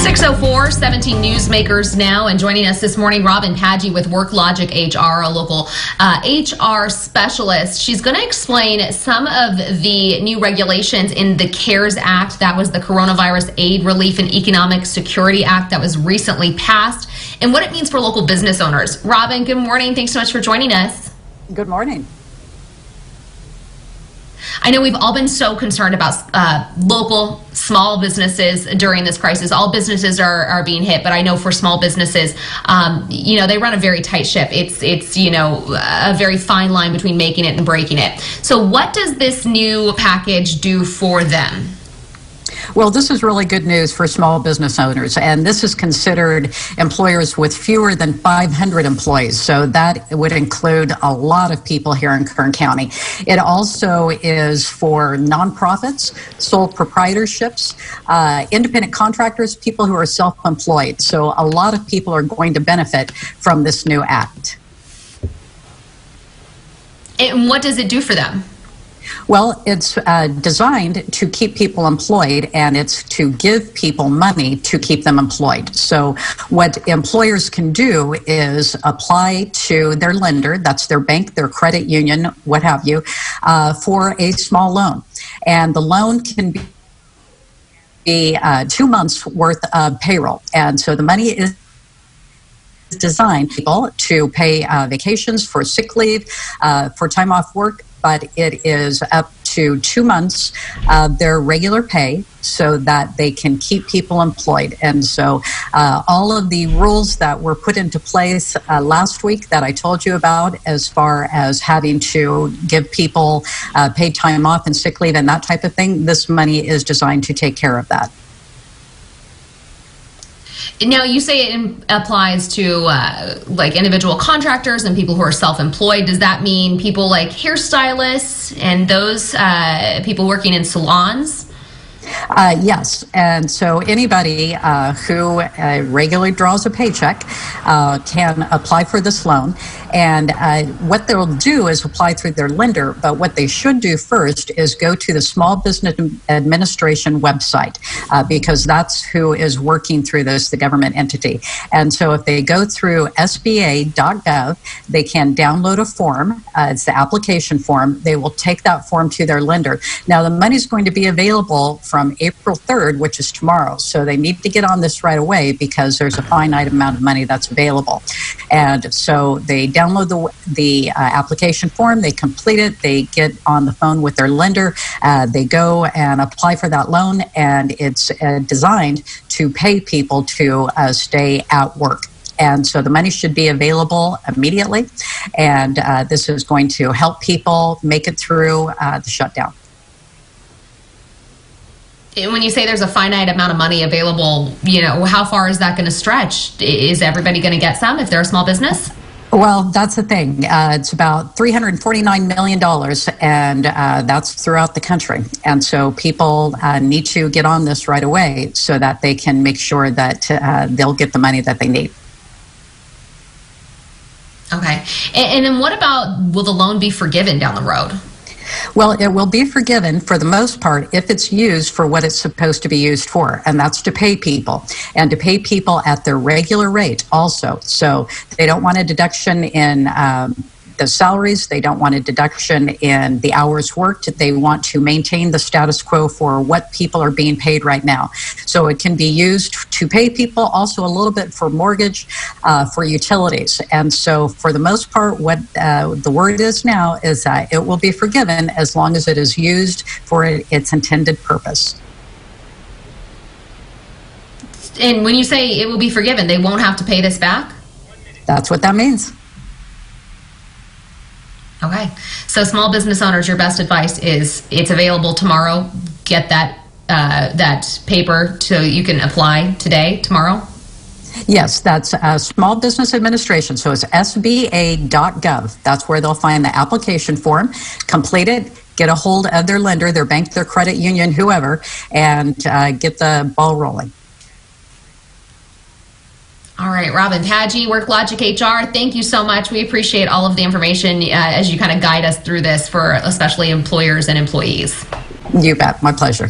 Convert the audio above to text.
6:04, 17 newsmakers now, and joining us this morning, Robin Paggi with WorkLogic HR, a local HR specialist. She's going to explain some of the new regulations in the CARES Act. That was the Coronavirus Aid, Relief, and Economic Security Act that was recently passed, and what it means for local business owners. Robin, good morning. Thanks so much for joining us. Good morning. I know we've all been so concerned about local small businesses during this crisis. All businesses are being hit, but I know for small businesses, they run a very tight ship. It's a very fine line between making it and breaking it. So what does this new package do for them? Well, this is really good news for small business owners, and this is considered employers with fewer than 500 employees. So that would include a lot of people here in Kern County. It also is for nonprofits, sole proprietorships, independent contractors, people who are self-employed. So a lot of people are going to benefit from this new act. And what does it do for them? Well, it's designed to keep people employed, and it's to give people money to keep them employed. So what employers can do is apply to their lender, that's their bank, their credit union, what have you, for a small loan. And the loan can be 2 months worth of payroll. And so the money is designed people to pay vacations, for sick leave, for time off work, but it is up to 2 months of their regular pay so that they can keep people employed. And so all of the rules that were put into place last week that I told you about, as far as having to give people paid time off and sick leave and that type of thing, this money is designed to take care of that. Now, you say it applies to like individual contractors and people who are self-employed. Does that mean people like hairstylists and those people working in salons? Yes, and so anybody who regularly draws a paycheck can apply for this loan, and what they'll do is apply through their lender, but what they should do first is go to the Small Business Administration website, because that's who is working through this, the government entity. And so if they go through sba.gov, they can download a form. It's the application form. They will take that form to their lender. Now, the money is going to be available from April 3rd, which is tomorrow. So they need to get on this right away because there's a finite amount of money that's available. And so they download the application form, they complete it, they get on the phone with their lender, they go and apply for that loan, and it's designed to pay people to stay at work. And so the money should be available immediately, and this is going to help people make it through the shutdown. When you say there's a finite amount of money available, how far is that going to stretch? Is everybody going to get some if they're a small business? Well, that's the thing. It's about $349 million, and that's throughout the country. And so people need to get on this right away so that they can make sure that they'll get the money that they need. Okay. And then what about, will the loan be forgiven down the road? Well, it will be forgiven for the most part if it's used for what it's supposed to be used for, and that's to pay people, and to pay people at their regular rate also. So they don't want a deduction in the salaries, they don't want a deduction in the hours worked, they want to maintain the status quo for what people are being paid right now. So it can be used to pay people, also a little bit for mortgage, for utilities. And so for the most part, what the word is now is that it will be forgiven as long as it is used for its intended purpose. And when you say it will be forgiven, they won't have to pay this back? That's what that means. Okay. So small business owners, your best advice is it's available tomorrow. Get that paper so you can apply today, tomorrow? Yes, that's Small Business Administration. So it's sba.gov. That's where they'll find the application form, complete it, get a hold of their lender, their bank, their credit union, whoever, and get the ball rolling. All right, Robin Paggi, WorkLogic HR, thank you so much. We appreciate all of the information as you kind of guide us through this for especially employers and employees. You bet. My pleasure.